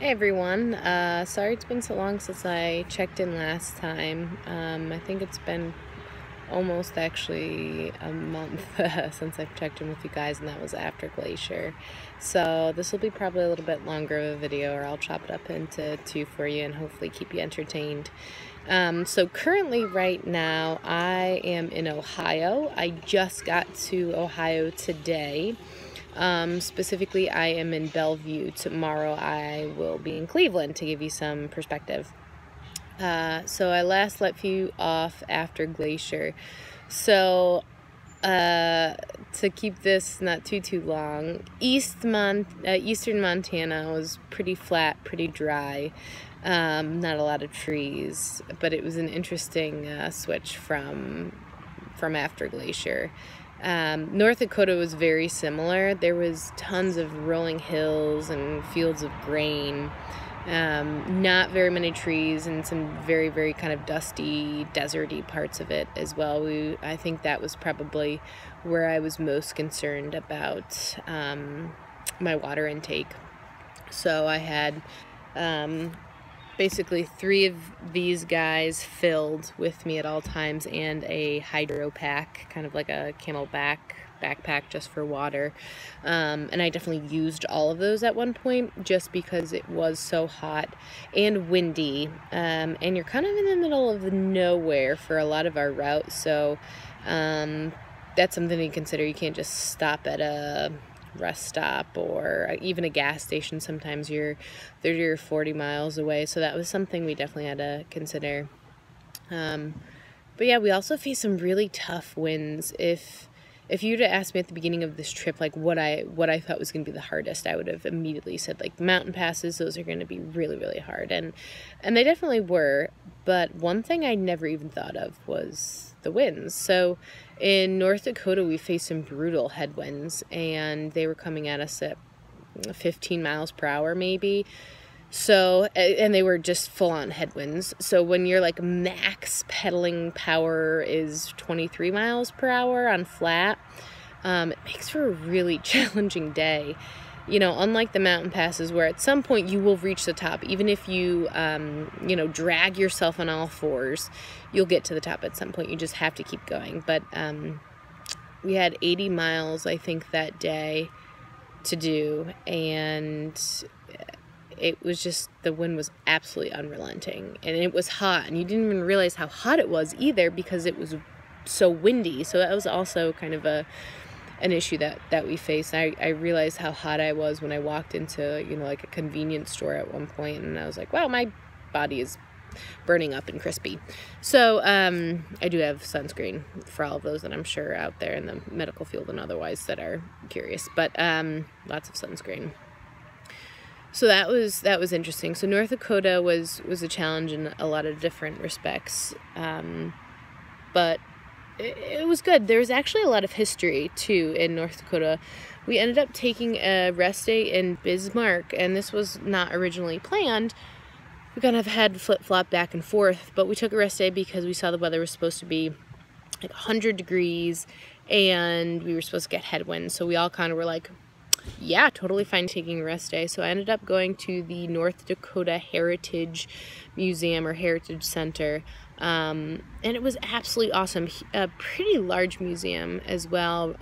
Hey everyone, sorry it's been so long since I checked in last time. I think it's been almost actually a month since I've checked in with you guys, and that was after Glacier. So this will be probably a little bit longer of a video, or I'll chop it up into two for you and hopefully keep you entertained. So currently right now I am in Ohio. I just got to Ohio today. Specifically, I am in Bellevue. Tomorrow I will be in Cleveland, to give you some perspective. So I last let you off after Glacier. So to keep this not too long, Eastern Montana was pretty flat, pretty dry. Not a lot of trees, but it was an interesting switch from after Glacier. North Dakota was very similar. There was tons of rolling hills and fields of grain, not very many trees, and some very kind of dusty, deserty parts of it as well. I think that was probably where I was most concerned about my water intake. So I had basically 3 of these guys filled with me at all times, and a hydro pack, kind of like a camelback backpack just for water. And I definitely used all of those at one point just because it was so hot and windy, and you're kind of in the middle of nowhere for a lot of our routes, so that's something to consider. You can't just stop at a rest stop or even a gas station. Sometimes you're 30 or 40 miles away, so that was something we definitely had to consider. But yeah, we also faced some really tough winds. If you'd have asked me at the beginning of this trip, like what I thought was going to be the hardest, I would have immediately said like mountain passes. Those are going to be really hard, and they definitely were. But one thing I never even thought of was the winds. So in North Dakota, we faced some brutal headwinds, and they were coming at us at 15 miles per hour maybe. So, and they were just full-on headwinds. So when your like max pedaling power is 23 miles per hour on flat, it makes for a really challenging day. You know, unlike the mountain passes where at some point you will reach the top. Even if you, you know, drag yourself on all fours, you'll get to the top at some point. You just have to keep going. But we had 80 miles, I think, that day to do, and it was just, the wind was absolutely unrelenting, and it was hot, and you didn't even realize how hot it was either because it was so windy. So that was also kind of an issue that we faced. I realized how hot I was when I walked into, you know, like a convenience store at one point, and I was like, wow, my body is burning up and crispy. So I do have sunscreen for all of those that I'm sure out there in the medical field and otherwise that are curious, but lots of sunscreen. So that was interesting. So North Dakota was a challenge in a lot of different respects, but it was good. There was actually a lot of history too in North Dakota. We ended up taking a rest day in Bismarck, and this was not originally planned. We kind of had flip-flop back and forth, but we took a rest day because we saw the weather was supposed to be like 100 degrees, and we were supposed to get headwinds. So we all kind of were like, yeah, totally fine taking a rest day. So I ended up going to the North Dakota Heritage Museum or Heritage Center, and it was absolutely awesome. A pretty large museum as well,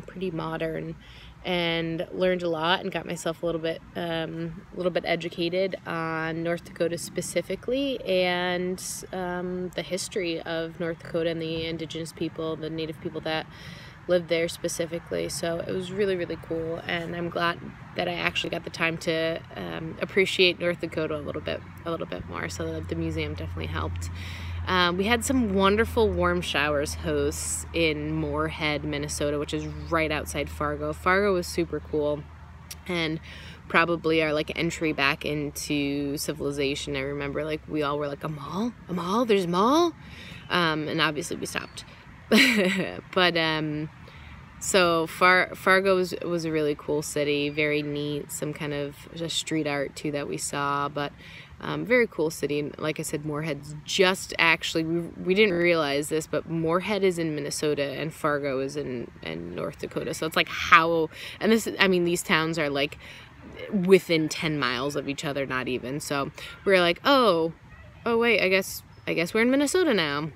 pretty modern, and learned a lot and got myself a little bit educated on North Dakota specifically, and the history of North Dakota and the indigenous people, the native people that lived there specifically. So it was really cool, and I'm glad that I actually got the time to appreciate North Dakota a little bit more. So the museum definitely helped. We had some wonderful warm showers hosts in Moorhead, Minnesota, which is right outside Fargo. Fargo was super cool, and probably our like entry back into civilization. I remember like we all were like, a mall, there's a mall, and obviously we stopped. But so Fargo was a really cool city, very neat, some kind of just street art too that we saw, but very cool city. And like I said, Moorhead's just actually, we didn't realize this, but Moorhead is in Minnesota and Fargo is in North Dakota. So it's like how, and this, I mean, these towns are like within 10 miles of each other, not even. So we were like, oh wait, I guess we're in Minnesota now,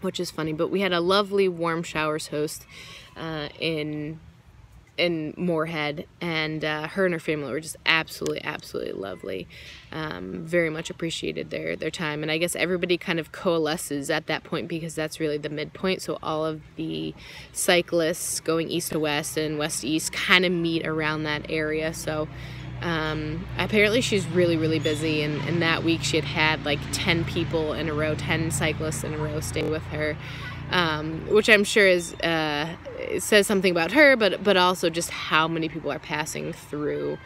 which is funny. But we had a lovely warm showers host in Moorhead, and her and her family were just absolutely lovely. Very much appreciated their time, and I guess everybody kind of coalesces at that point because that's really the midpoint. So all of the cyclists going east to west and west to east kind of meet around that area. So apparently she's really busy, and that week she had like 10 people in a row, 10 cyclists in a row staying with her, which I'm sure is it says something about her, but also just how many people are passing through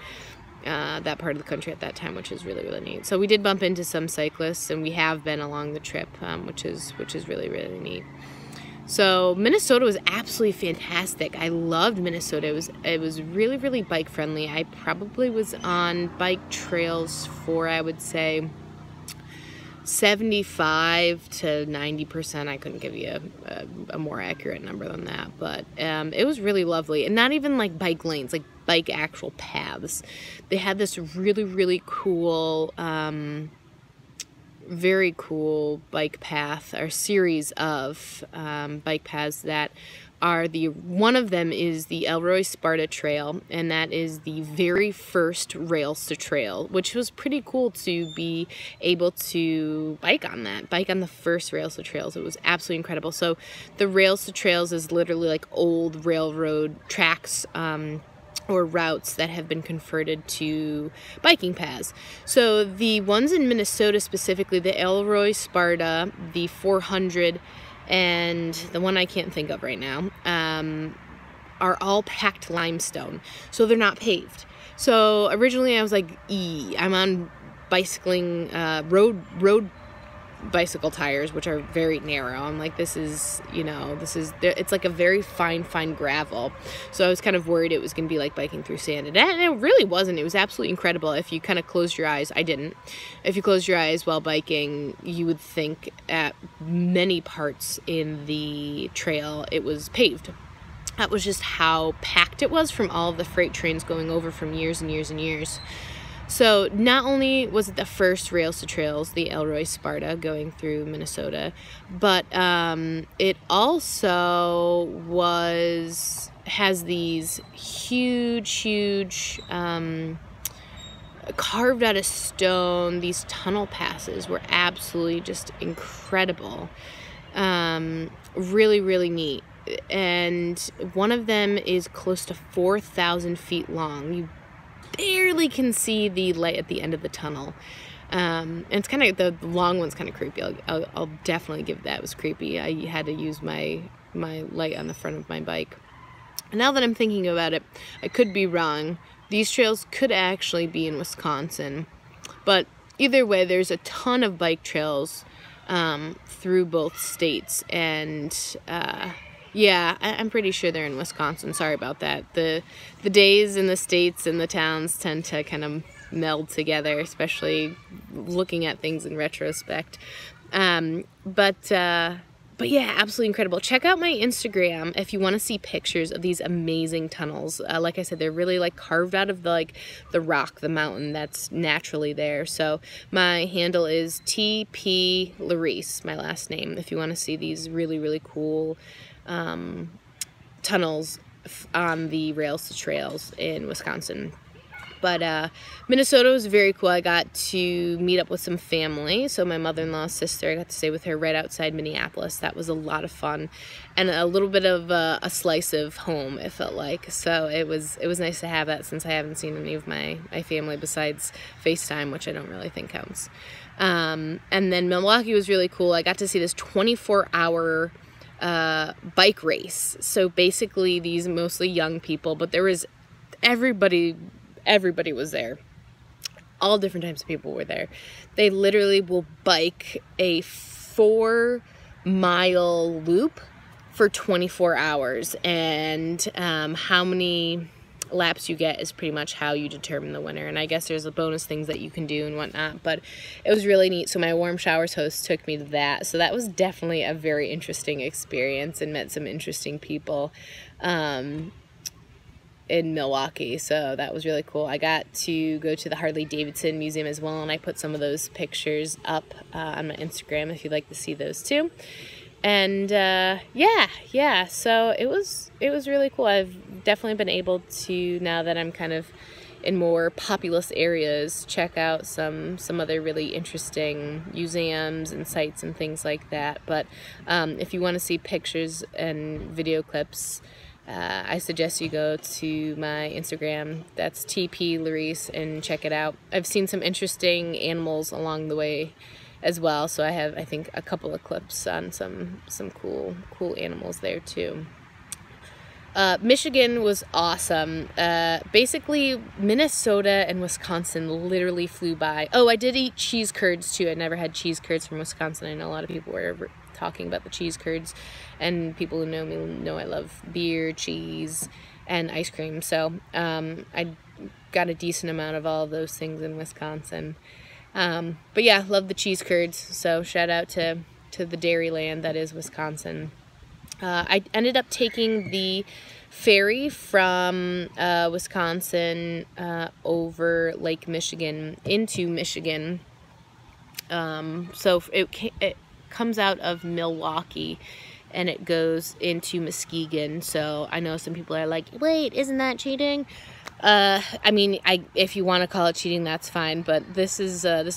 that part of the country at that time, which is really neat. So we did bump into some cyclists, and we have been along the trip, which is really neat. So Minnesota was absolutely fantastic. I loved Minnesota. It was really bike friendly. I probably was on bike trails for, I would say, 75 to 90%. I couldn't give you a more accurate number than that, but it was really lovely. And not even like bike lanes, like bike actual paths. They had this really cool, very cool bike path, or series of bike paths that are one of them is the Elroy Sparta Trail, and that is the very first rails to trail, which was pretty cool to be able to bike on the first rails to trails. It was absolutely incredible. So the rails to trails is literally like old railroad tracks, or routes that have been converted to biking paths. So the ones in Minnesota specifically, the Elroy Sparta, the 400, and the one I can't think of right now, are all packed limestone. So they're not paved. So originally I was like, I'm on bicycling, road bicycle tires, which are very narrow. I'm like, this is it's like a very fine gravel. So I was kind of worried it was going to be like biking through sand, and it really wasn't. It was absolutely incredible. If you kind of closed your eyes, I didn't. If you closed your eyes while biking, you would think at many parts in the trail it was paved. That was just how packed it was from all of the freight trains going over from years and years. So not only was it the first rails to trails, the Elroy Sparta, going through Minnesota, but it also has these huge carved out of stone. These tunnel passes were absolutely just incredible. Really neat. And one of them is close to 4,000 feet long. You barely can see the light at the end of the tunnel. And it's kind of, the long one's kind of creepy. I'll definitely give that. It was creepy. I had to use my light on the front of my bike. And now that I'm thinking about it, I could be wrong. These trails could actually be in Wisconsin. But either way, there's a ton of bike trails through both states. And yeah, I'm pretty sure they're in Wisconsin. Sorry about that. The days in the states and the towns tend to kind of meld together, especially looking at things in retrospect. But yeah, absolutely incredible. Check out my Instagram if you want to see pictures of these amazing tunnels. Like I said, they're really like carved out of the rock, the mountain that's naturally there. So my handle is TP Larice, my last name, if you want to see these really cool tunnels on the rails to trails in Wisconsin. But Minnesota was very cool. I got to meet up with some family. So my mother-in-law's sister, I got to stay with her right outside Minneapolis. That was a lot of fun, and a little bit of a slice of home, it felt like. So it was nice to have that, since I haven't seen any of my family besides FaceTime, which I don't really think counts. And then Milwaukee was really cool. I got to see this 24-hour bike race. So basically these mostly young people, but there was everybody was there. All different types of people were there. They literally will bike a 4-mile loop for 24 hours. And how many laps you get is pretty much how you determine the winner. And I guess there's a bonus things that you can do and whatnot. But it was really neat. So my Warm Showers host took me to that. So that was definitely a very interesting experience, and met some interesting people. in Milwaukee, so that was really cool. I got to go to the Harley-Davidson Museum as well, and I put some of those pictures up on my Instagram if you'd like to see those too. And yeah, so it was really cool. I've definitely been able to, now that I'm kind of in more populous areas, check out some other really interesting museums and sites and things like that. But if you want to see pictures and video clips, I suggest you go to my Instagram. That's TP Larice, and check it out. I've seen some interesting animals along the way as well, so I have, I think, a couple of clips on some cool animals there too. Michigan was awesome. Basically, Minnesota and Wisconsin literally flew by. Oh, I did eat cheese curds too. I never had cheese curds from Wisconsin. I know a lot of people were talking about the cheese curds, and people who know me know I love beer, cheese, and ice cream. So I got a decent amount of all of those things in Wisconsin. But yeah, love the cheese curds. So shout out to the dairy land that is Wisconsin. I ended up taking the ferry from Wisconsin over Lake Michigan into Michigan. So it comes out of Milwaukee and it goes into Muskegon. So I know some people are like, wait, isn't that cheating? I mean, if you want to call it cheating, that's fine. But this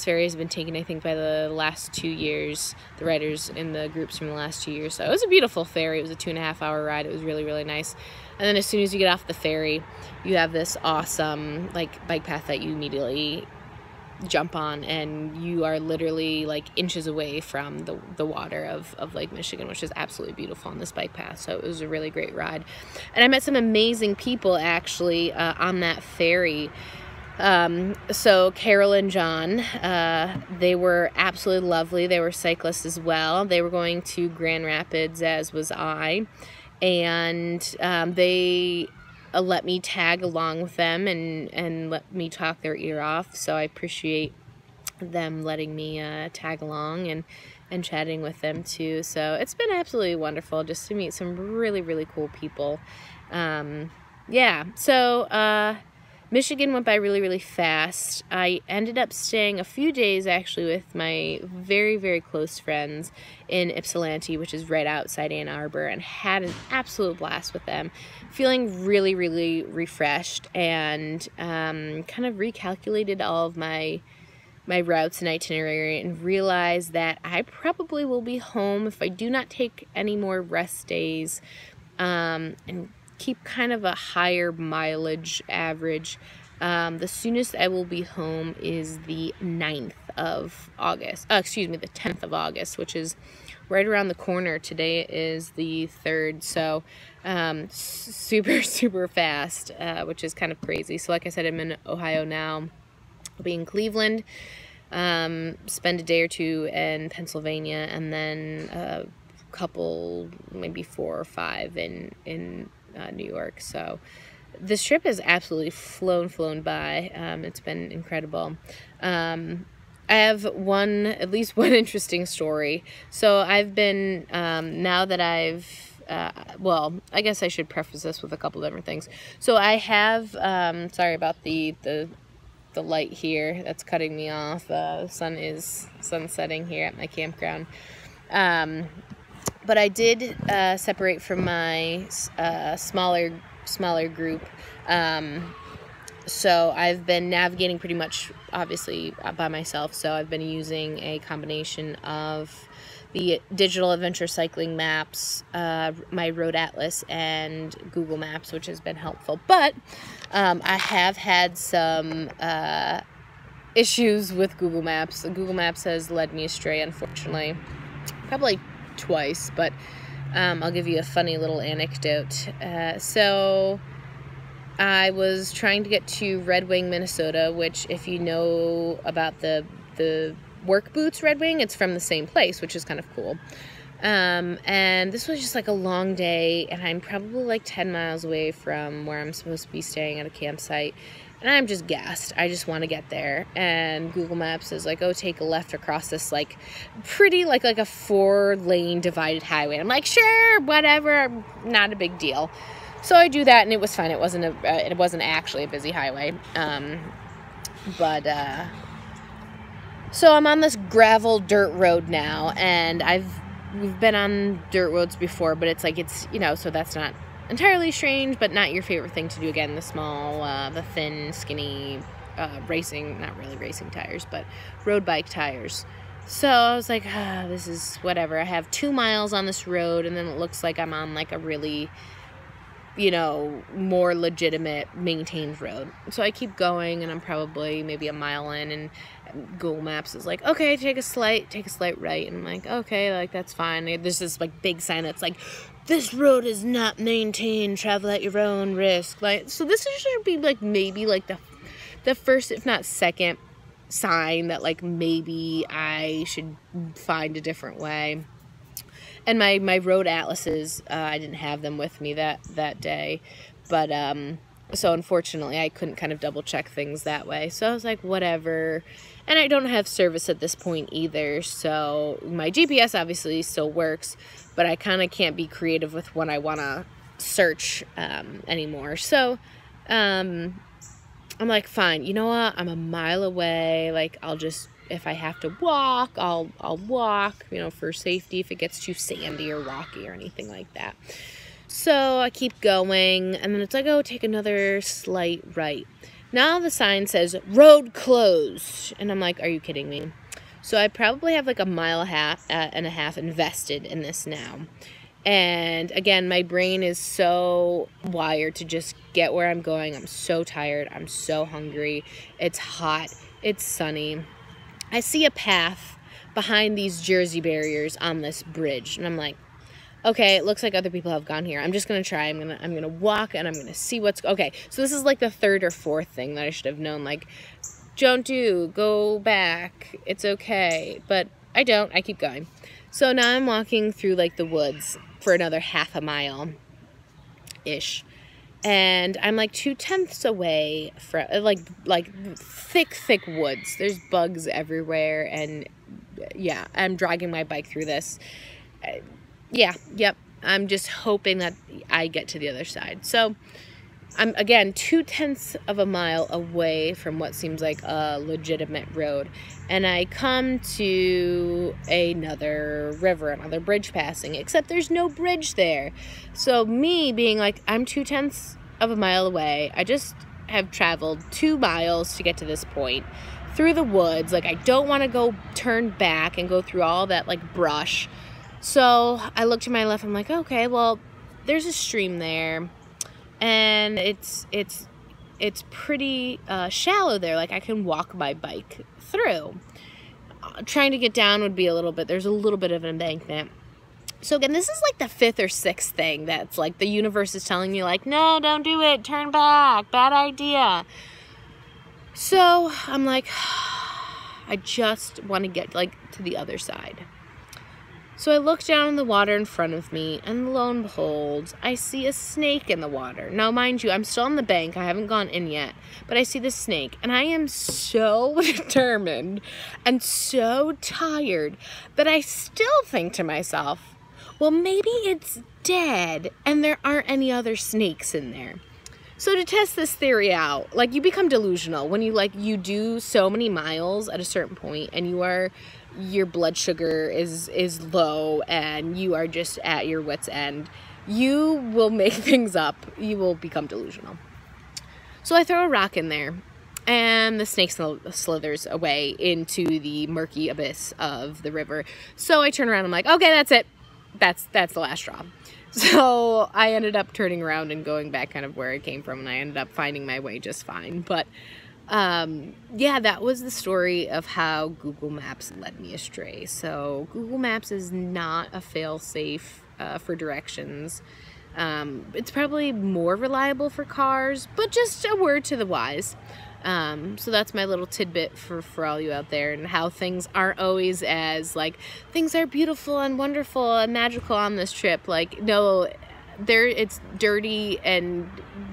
ferry has been taken, I think, by the last 2 years, the riders in the groups from the last 2 years. So it was a beautiful ferry. It was a 2.5-hour ride. It was really, really nice. And then as soon as you get off the ferry, you have this awesome, like, bike path that you immediately jump on, and you are literally like inches away from the water of Lake Michigan, which is absolutely beautiful on this bike path. So it was a really great ride, and I met some amazing people actually on that ferry. So Carol and John, they were absolutely lovely. They were cyclists as well. They were going to Grand Rapids, as was I, and they let me tag along with them and let me talk their ear off. So I appreciate them letting me tag along and chatting with them too. So it's been absolutely wonderful just to meet some really, really cool people. Yeah, so Michigan went by really, really fast. I ended up staying a few days actually with my very, very close friends in Ypsilanti, which is right outside Ann Arbor, and had an absolute blast with them. Feeling really, really refreshed, and kind of recalculated all of my routes and itinerary, and realized that I probably will be home if I do not take any more rest days, and keep kind of a higher mileage average. The soonest I will be home is the 9th of August. Excuse me, the 10th of August, which is right around the corner. Today is the 3rd, so super, super fast, which is kind of crazy. So like I said, I'm in Ohio now. I'll be in Cleveland, spend a day or two in Pennsylvania, and then a couple, maybe 4 or 5 in New York. So this trip has absolutely flown by. It's been incredible. I have at least one interesting story. So I've been, now that I've, well, I guess I should preface this with a couple different things. So I have, sorry about the light here that's cutting me off. The sun is setting here at my campground. But I did separate from my smaller group. So I've been navigating pretty much, obviously, by myself. So I've been using a combination of the digital adventure cycling maps, my road atlas, and Google Maps, which has been helpful. But I have had some issues with Google Maps. Google Maps has led me astray, unfortunately, probably twice, but I'll give you a funny little anecdote. So I was trying to get to Red Wing, Minnesota, which, if you know about the work boots Red Wing, it's from the same place, which is kind of cool. And this was just like a long day, and I'm probably like 10 miles away from where I'm supposed to be staying at a campsite, and I'm just gassed. I just want to get there. And Google Maps is like, oh, take a left across this like pretty like a 4-lane divided highway. And I'm like, sure, whatever, not a big deal. So I do that, and it was fine. It wasn't actually a busy highway. So I'm on this gravel dirt road now, and we've been on dirt roads before, but it's like, so that's not entirely strange, but not your favorite thing to do again. The thin, skinny, not really racing tires, but road bike tires. So I was like, this is whatever. I have 2 miles on this road, and then it looks like I'm on like a really, more legitimate maintained road. So I keep going, and I'm probably maybe a mile in, and Google Maps is like, okay, take a slight right. And I'm like, okay, like that's fine. There's this like big sign that's like, this road is not maintained, travel at your own risk. Like, so this should be like maybe like the first, if not second, sign that like maybe I should find a different way. And my road atlases, I didn't have them with me that day, but so unfortunately I couldn't kind of double check things that way. So I was like, whatever. And I don't have service at this point either, so my GPS obviously still works, but I kind of can't be creative with what I want to search anymore. So I'm like, fine, you know what? I'm a mile away. Like, if I have to walk, I'll walk, for safety, if it gets too sandy or rocky or anything like that. So I keep going, and then it's like, oh, take another slight right. Now the sign says, road closed. And I'm like, are you kidding me? So I probably have like a mile and a half invested in this now. And again, my brain is so wired to just get where I'm going. I'm so tired. I'm so hungry. It's hot. It's sunny. I see a path behind these Jersey barriers on this bridge. And I'm like, okay, it looks like other people have gone here. I'm just going to try. I'm going to walk, and I'm going to see okay. So this is like the third or fourth thing that I should have known. Like, go back. It's okay. But I don't. I keep going. So now I'm walking through like the woods for another half a mile-ish. And I'm like 2/10 away from like thick woods. There's bugs everywhere, and yeah, I'm dragging my bike through this. Yep. I'm just hoping that I get to the other side. So I'm, again, 2/10 of a mile away from what seems like a legitimate road. And I come to another river, another bridge passing, except there's no bridge there. So me being like, I'm 2/10 of a mile away. I just have traveled 2 miles to get to this point through the woods. Like, I don't want to go turn back and go through all that like brush. So I look to my left. I'm like, okay, well, there's a stream there, and it's pretty shallow there. Like, I can walk my bike through. Trying to get down would be there's a little bit of an embankment. So again, this is like the 5th or 6th thing that's like the universe is telling me, like, no, don't do it, turn back, bad idea. So I'm like, I just want to get like to the other side. So I look down in the water in front of me, and lo and behold, I see a snake in the water. Now, mind you, I'm still on the bank. I haven't gone in yet, but I see the snake, and I am so determined and so tired that I still think to myself, well, maybe it's dead and there aren't any other snakes in there. So to test this theory out, like, you become delusional when you do so many miles at a certain point, and your blood sugar is low, and you are just at your wit's end. You will make things up. You will become delusional. So I throw a rock in there, and the snake slithers away into the murky abyss of the river. So I turn around. I'm like, okay, that's it. That's the last straw. So I ended up turning around and going back kind of where I came from, and I ended up finding my way just fine. But yeah, that was the story of how Google Maps led me astray. So Google Maps is not a fail-safe for directions. It's probably more reliable for cars, but just a word to the wise. So that's my little tidbit for all you out there, and how things aren't always as, like, things are beautiful and wonderful and magical on this trip. Like, no, it's dirty and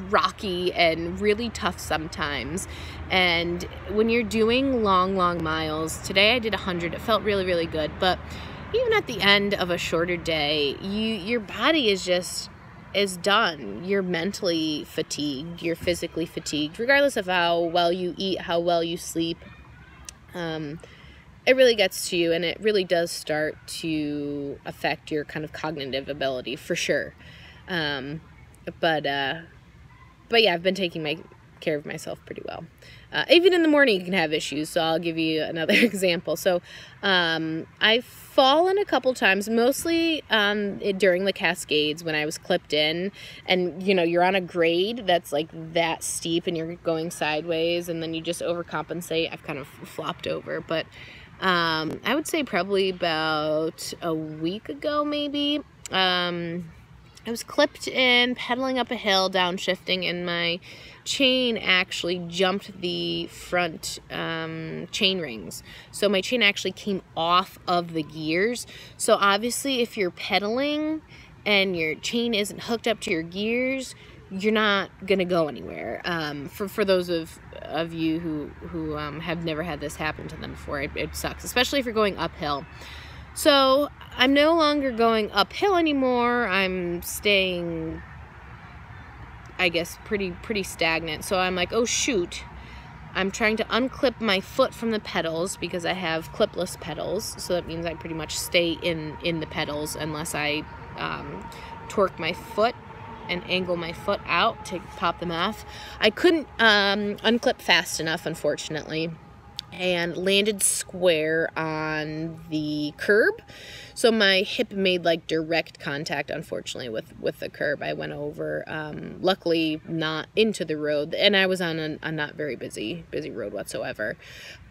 rocky and really tough sometimes. And when you're doing long miles, today I did 100, it felt really, really good. But even at the end of a shorter day, your body is just is done. You're mentally fatigued, you're physically fatigued, regardless of how well you eat, how well you sleep. It really gets to you, and it really does start to affect your kind of cognitive ability for sure. But yeah, I've been taking care of myself pretty well. Even in the morning you can have issues, so I'll give you another example. So I've fallen a couple times, mostly during the Cascades when I was clipped in, and you know, you're on a grade that's like that steep and you're going sideways, and then you just overcompensate. I've kind of flopped over, but I would say probably about a week ago maybe, I was clipped in, pedaling up a hill, downshifting, and my chain actually jumped the front chain rings. So my chain actually came off of the gears. So obviously if you're pedaling and your chain isn't hooked up to your gears, you're not gonna go anywhere. For those of you who have never had this happen to them before, it sucks, especially if you're going uphill. So I'm no longer going uphill anymore. I'm staying, I guess, pretty stagnant. So I'm like, oh shoot, I'm trying to unclip my foot from the pedals because I have clipless pedals. So that means I pretty much stay in the pedals unless I torque my foot and angle my foot out to pop them off. I couldn't unclip fast enough, unfortunately, and landed square on the curb. So my hip made like direct contact, unfortunately, with the curb. I went over, luckily not into the road, and I was on a not very busy road whatsoever.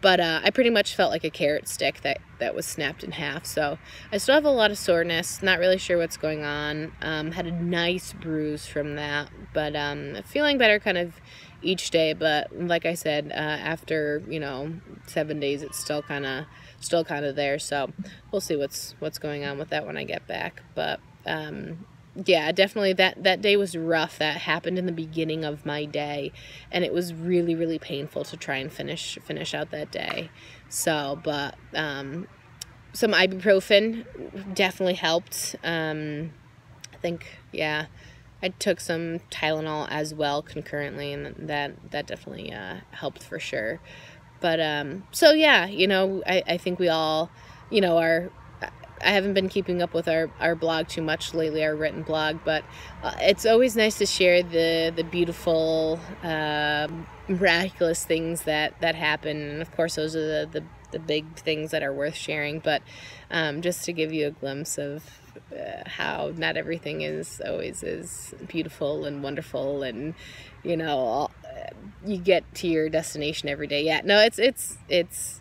But I pretty much felt like a carrot stick that was snapped in half. So I still have a lot of soreness, not really sure what's going on. Had a nice bruise from that, but feeling better kind of each day. But like I said, after, you know, 7 days, it's still kind of there. So we'll see what's going on with that when I get back. But yeah, definitely that day was rough. That happened in the beginning of my day, and it was really painful to try and finish out that day. So, but some ibuprofen definitely helped. I think, yeah, I took some Tylenol as well concurrently, and that definitely helped for sure. But so yeah, you know, I think we all, you know, I haven't been keeping up with our blog too much lately, our written blog, but it's always nice to share the beautiful, miraculous things that happen. And of course, those are the big things that are worth sharing. But just to give you a glimpse of how not everything is always as beautiful and wonderful, and you know, you get to your destination every day. Yeah, no, it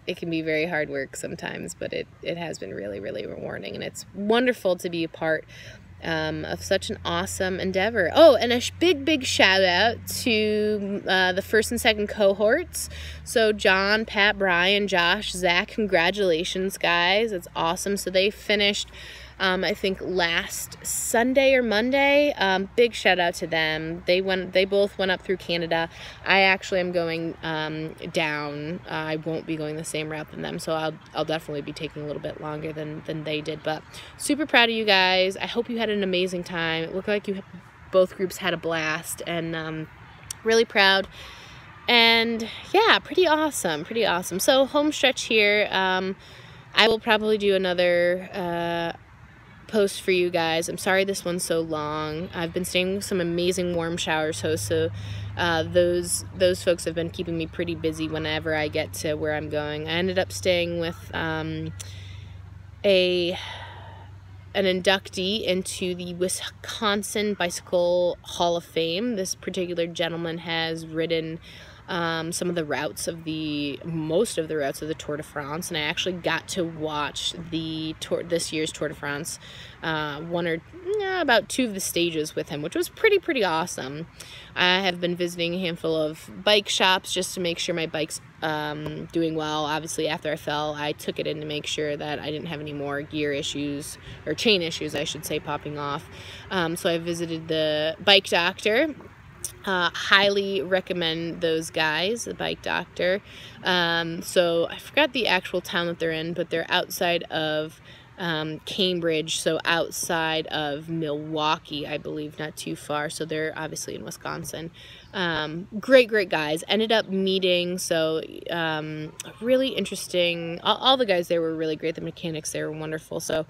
can be very hard work sometimes, but it has been really rewarding, and it's wonderful to be a part of such an awesome endeavor. Oh, and a big shout out to the first and second cohorts. So John, Pat, Brian, Josh, Zach, congratulations guys, it's awesome. So they finished I think last Sunday or Monday. Big shout out to them. They both went up through Canada. I actually am going down. I won't be going the same route than them, so I'll definitely be taking a little bit longer than they did. But super proud of you guys. I hope you had an amazing time. It looked like both groups had a blast, and really proud. And yeah, pretty awesome. So home stretch here. I will probably do another post for you guys. I'm sorry this one's so long. I've been staying with some amazing warm showers hosts, so those folks have been keeping me pretty busy whenever I get to where I'm going. I ended up staying with an inductee into the Wisconsin Bicycle Hall of Fame. This particular gentleman has ridden some of the routes of most of the routes of the Tour de France, and I actually got to watch this year's Tour de France, about 2 of the stages with him, which was pretty awesome. I have been visiting a handful of bike shops just to make sure my bike's doing well. Obviously, after I fell, I took it in to make sure that I didn't have any more gear issues, or chain issues, I should say, popping off. So I visited the bike doctor. Highly recommend those guys, the bike doctor. So I forgot the actual town that they're in, but they're outside of Cambridge, so outside of Milwaukee, I believe, not too far. So they're obviously in Wisconsin. Great guys. Ended up meeting, so really interesting. All the guys there were really great. The mechanics there were wonderful. So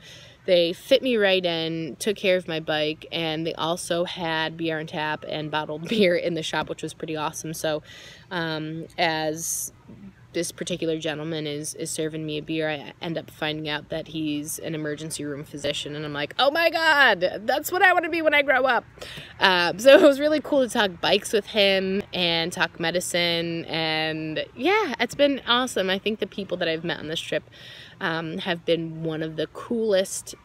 they fit me right in, took care of my bike, and they also had beer on tap and bottled beer in the shop, which was pretty awesome. So as this particular gentleman is serving me a beer, I end up finding out that he's an emergency room physician, and I'm like, oh my god, that's what I want to be when I grow up. So it was really cool to talk bikes with him and talk medicine, and yeah, it's been awesome. I think the people that I've met on this trip have been one of the coolest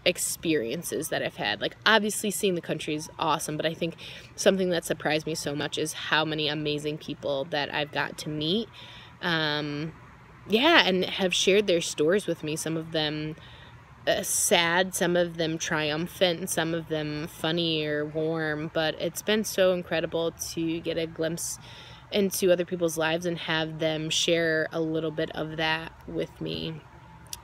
experiences that I've had. Like, obviously seeing the country is awesome, but I think something that surprised me so much is how many amazing people that I've got to meet. Yeah, and have shared their stories with me. Some of them sad, some of them triumphant, some of them funny or warm, but it's been so incredible to get a glimpse into other people's lives and have them share a little bit of that with me.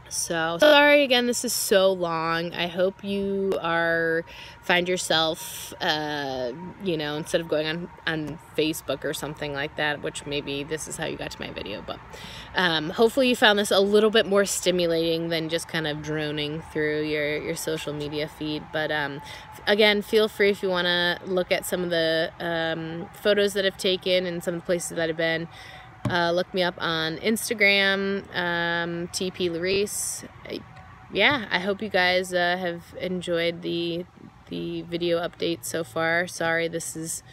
So sorry again, this is so long. I hope you find yourself, you know, instead of going on Facebook or something like that, which maybe this is how you got to my video, but hopefully you found this a little bit more stimulating than just kind of droning through your social media feed. But again, feel free if you want to look at some of the photos that I've taken and some of the places that I've been. Look me up on Instagram, TP Larice. Yeah, I hope you guys have enjoyed the video update so far. Sorry, this is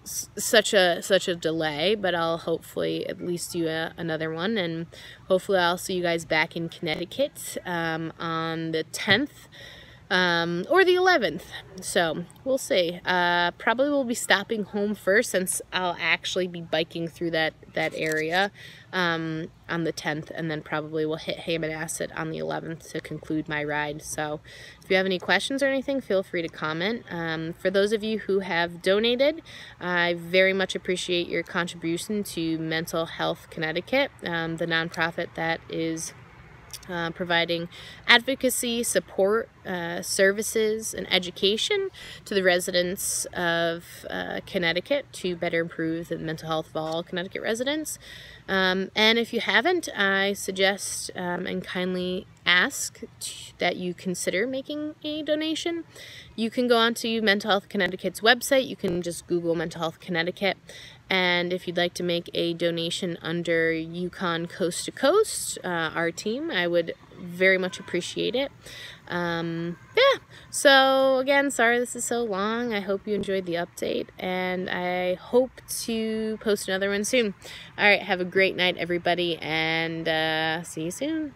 such a delay, but I'll hopefully at least do another one, and hopefully I'll see you guys back in Connecticut on the 10th. Or the 11th, so we'll see. Probably will be stopping home first, since I'll actually be biking through that area on the 10th, and then probably will hit Hammonasset on the 11th to conclude my ride. So if you have any questions or anything, feel free to comment. For those of you who have donated, I very much appreciate your contribution to Mental Health Connecticut, the nonprofit that is providing advocacy, support, services, and education to the residents of Connecticut to better improve the mental health of all Connecticut residents. And if you haven't, I suggest and kindly ask that you consider making a donation. You can go onto Mental Health Connecticut's website. You can just Google Mental Health Connecticut. And if you'd like to make a donation under Yukon Coast to Coast, our team, I would very much appreciate it. Yeah, so again, sorry this is so long. I hope you enjoyed the update, and I hope to post another one soon. All right, have a great night, everybody, and see you soon.